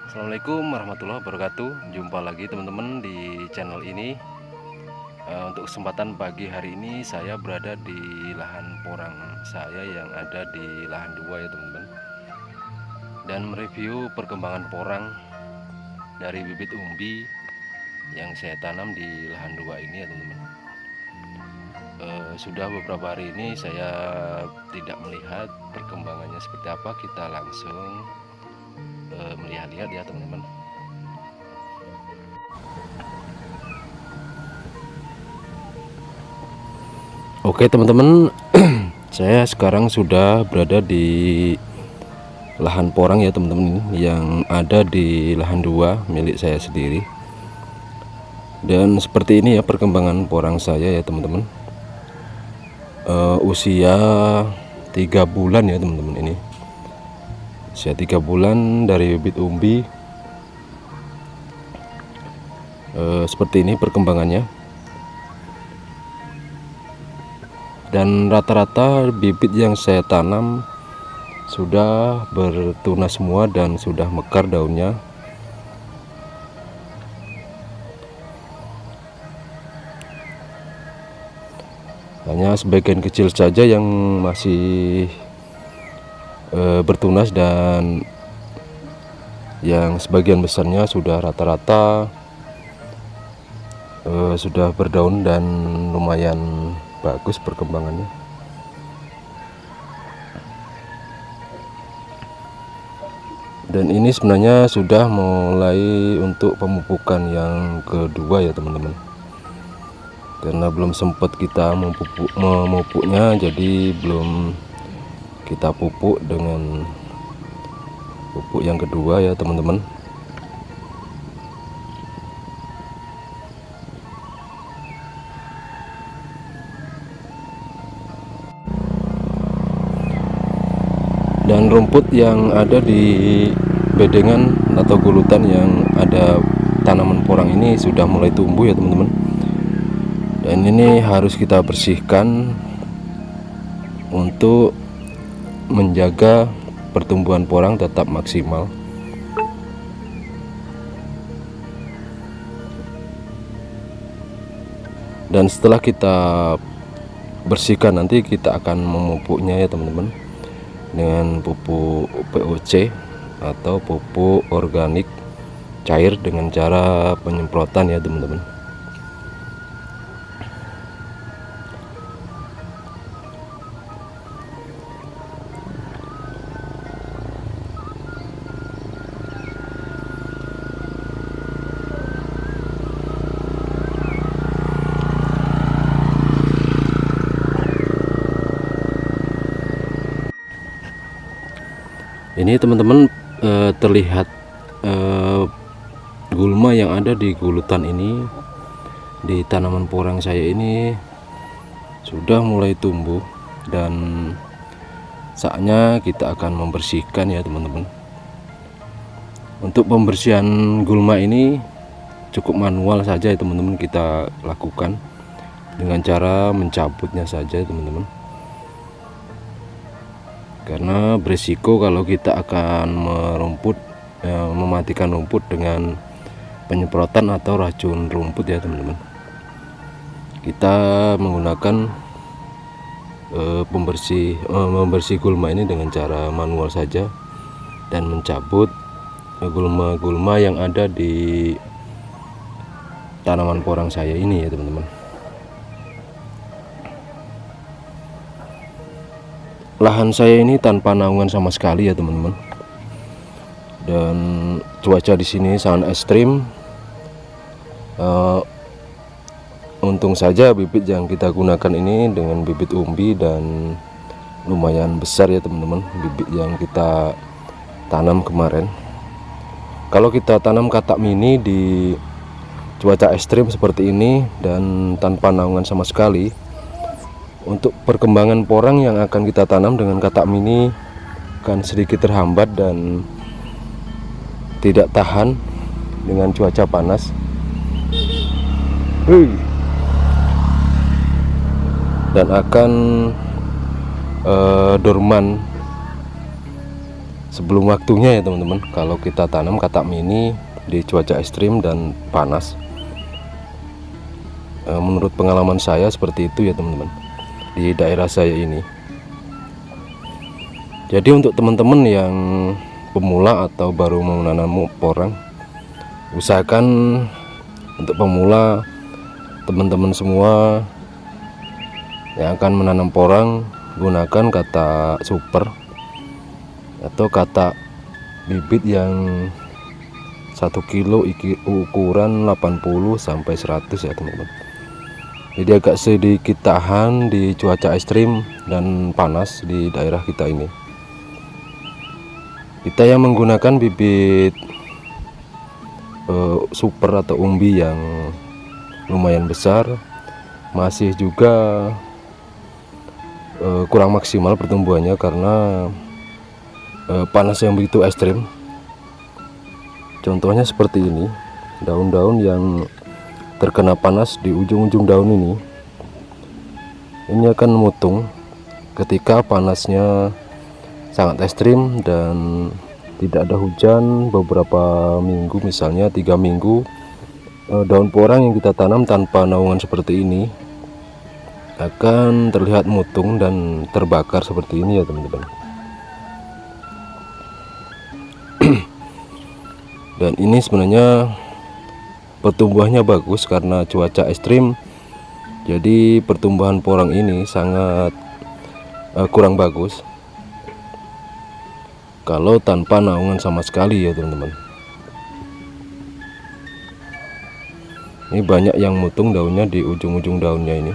Assalamualaikum warahmatullahi wabarakatuh. Jumpa lagi teman-teman di channel ini. Untuk kesempatan pagi hari ini saya berada di lahan porang saya yang ada di lahan 2 ya teman-teman, dan mereview perkembangan porang dari bibit umbi yang saya tanam di lahan 2 ini ya teman-teman. Sudah beberapa hari ini saya tidak melihat perkembangannya seperti apa. Kita langsung melihat-lihat ya teman-teman. Oke teman-teman, saya sekarang sudah berada di lahan porang ya teman-teman, yang ada di lahan 2 milik saya sendiri. Dan seperti ini ya perkembangan porang saya ya teman-teman. Usia 3 bulan ya teman-teman, ini usia 3 bulan dari bibit umbi. Seperti ini perkembangannya. Dan rata-rata bibit yang saya tanam sudah bertunas semua dan sudah mekar daunnya. Hanya sebagian kecil saja yang masih bertunas, dan yang sebagian besarnya sudah rata-rata sudah berdaun dan lumayan bagus perkembangannya. Dan ini sebenarnya sudah mulai untuk pemupukan yang kedua ya teman-teman, karena belum sempat kita memupuknya, jadi belum kita pupuk dengan pupuk yang kedua ya teman-teman. Dan rumput yang ada di bedengan atau gulutan yang ada tanaman porang ini sudah mulai tumbuh ya teman-teman. Dan ini harus kita bersihkan untuk menjaga pertumbuhan porang tetap maksimal. Dan setelah kita bersihkan, nanti kita akan memupuknya ya teman-teman, dengan pupuk POC atau pupuk organik cair dengan cara penyemprotan ya teman-teman. Ini teman-teman, terlihat gulma yang ada di gulutan ini, di tanaman porang saya ini sudah mulai tumbuh, dan saatnya kita akan membersihkan ya teman-teman. Untuk pembersihan gulma ini cukup manual saja ya teman-teman, kita lakukan dengan cara mencabutnya saja teman-teman, karena berisiko kalau kita akan mematikan rumput dengan penyemprotan atau racun rumput ya teman-teman. Kita menggunakan membersih gulma ini dengan cara manual saja, dan mencabut gulma-gulma yang ada di tanaman porang saya ini ya teman-teman. Lahan saya ini tanpa naungan sama sekali ya teman-teman, dan cuaca di sini sangat ekstrim. Untung saja bibit yang kita gunakan ini dengan bibit umbi dan lumayan besar ya teman-teman, bibit yang kita tanam kemarin. Kalau kita tanam katak mini di cuaca ekstrim seperti ini dan tanpa naungan sama sekali, untuk perkembangan porang yang akan kita tanam dengan katak mini akan sedikit terhambat dan tidak tahan dengan cuaca panas. Dan akan dorman sebelum waktunya ya teman-teman. Kalau kita tanam katak mini di cuaca ekstrim dan panas, menurut pengalaman saya seperti itu ya teman-teman, di daerah saya ini. Jadi untuk teman-teman yang pemula atau baru mau menanam porang, usahakan untuk pemula, teman-teman semua yang akan menanam porang, gunakan katak super atau katak bibit yang 1 kilo ukuran 80 sampai 100 ya teman-teman. Jadi agak sedikit tahan di cuaca ekstrim dan panas di daerah kita ini. Kita yang menggunakan bibit super atau umbi yang lumayan besar, masih juga kurang maksimal pertumbuhannya karena panas yang begitu ekstrim. Contohnya seperti ini, daun-daun yang terkena panas di ujung-ujung daun ini akan mutung ketika panasnya sangat ekstrim dan tidak ada hujan beberapa minggu, misalnya 3 minggu. Daun porang yang kita tanam tanpa naungan seperti ini akan terlihat mutung dan terbakar seperti ini ya teman-teman. Dan ini sebenarnya pertumbuhannya bagus karena cuaca ekstrim. Jadi pertumbuhan porang ini sangat kurang bagus kalau tanpa naungan sama sekali ya teman-teman. Ini banyak yang mutung daunnya di ujung-ujung daunnya ini.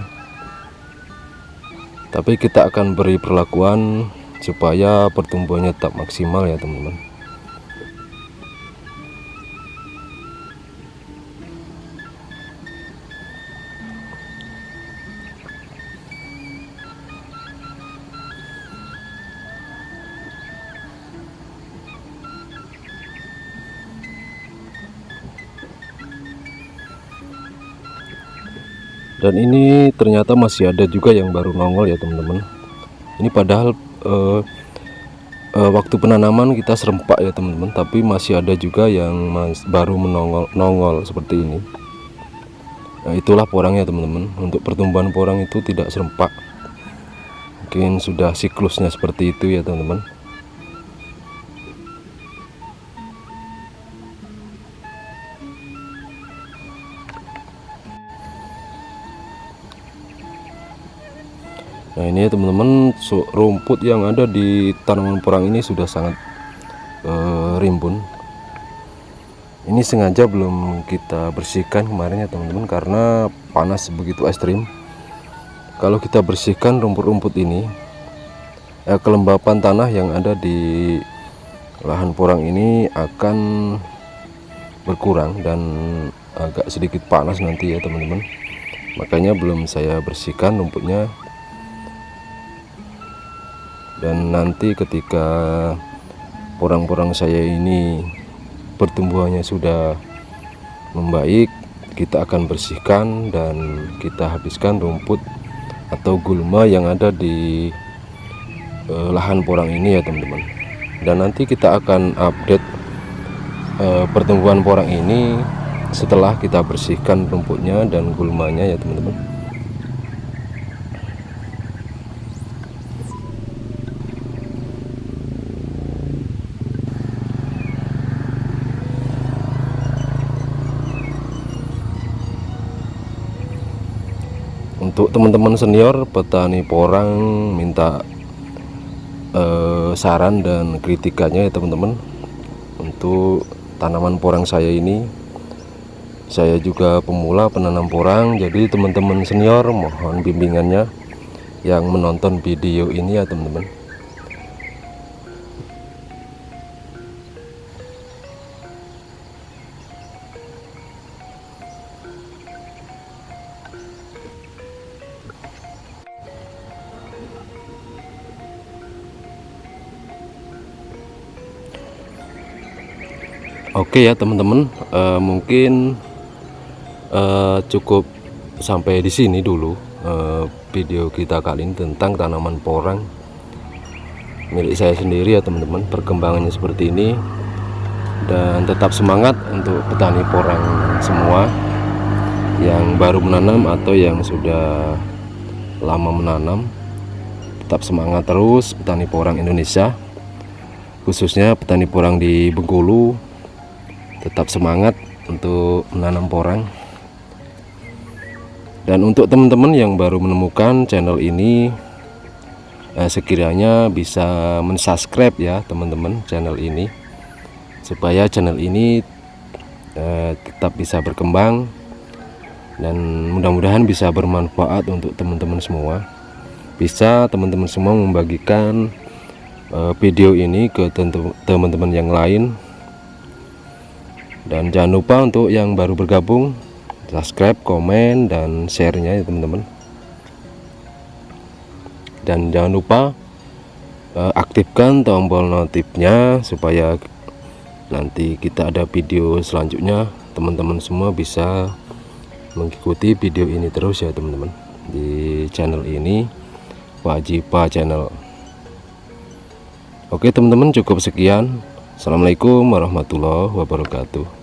Tapi kita akan beri perlakuan supaya pertumbuhannya tetap maksimal ya teman-teman. Dan ini ternyata masih ada juga yang baru nongol ya teman-teman. Ini padahal waktu penanaman kita serempak ya teman-teman, tapi masih ada juga yang baru nongol seperti ini. Nah, itulah porangnya teman-teman. Untuk pertumbuhan porang itu tidak serempak, mungkin sudah siklusnya seperti itu ya teman-teman. Nah ini ya teman-teman, rumput yang ada di tanaman porang ini sudah sangat rimbun. Ini sengaja belum kita bersihkan kemarin ya teman-teman, karena panas begitu ekstrim. Kalau kita bersihkan rumput-rumput ini, kelembapan tanah yang ada di lahan porang ini akan berkurang dan agak sedikit panas nanti ya teman-teman. Makanya belum saya bersihkan rumputnya. Dan nanti ketika porang-porang saya ini pertumbuhannya sudah membaik, kita akan bersihkan dan kita habiskan rumput atau gulma yang ada di lahan porang ini ya teman-teman. Dan nanti kita akan update pertumbuhan porang ini setelah kita bersihkan rumputnya dan gulmanya ya teman-teman. Untuk teman-teman senior petani porang, minta saran dan kritikannya ya teman-teman. Untuk tanaman porang saya ini, saya juga pemula penanam porang, jadi teman-teman senior mohon bimbingannya yang menonton video ini ya teman-teman. Oke ya teman-teman, mungkin cukup sampai di sini dulu video kita kali ini tentang tanaman porang. milik saya sendiri ya teman-teman. Perkembangannya seperti ini, dan tetap semangat untuk petani porang semua yang baru menanam atau yang sudah lama menanam. Tetap semangat terus petani porang Indonesia, khususnya petani porang di Bengkulu. Tetap semangat untuk menanam porang. Dan untuk teman-teman yang baru menemukan channel ini, sekiranya bisa mensubscribe ya teman-teman channel ini, supaya channel ini tetap bisa berkembang dan mudah-mudahan bisa bermanfaat untuk teman-teman semua. Bisa teman-teman semua membagikan video ini ke teman-teman yang lain. Dan jangan lupa untuk yang baru bergabung, subscribe, komen, dan share-nya ya teman-teman. Dan jangan lupa aktifkan tombol notifnya supaya nanti kita ada video selanjutnya, teman-teman semua bisa mengikuti video ini terus ya teman-teman, di channel ini, Pak Jipa Channel. Oke teman-teman, cukup sekian. Assalamualaikum warahmatullahi wabarakatuh.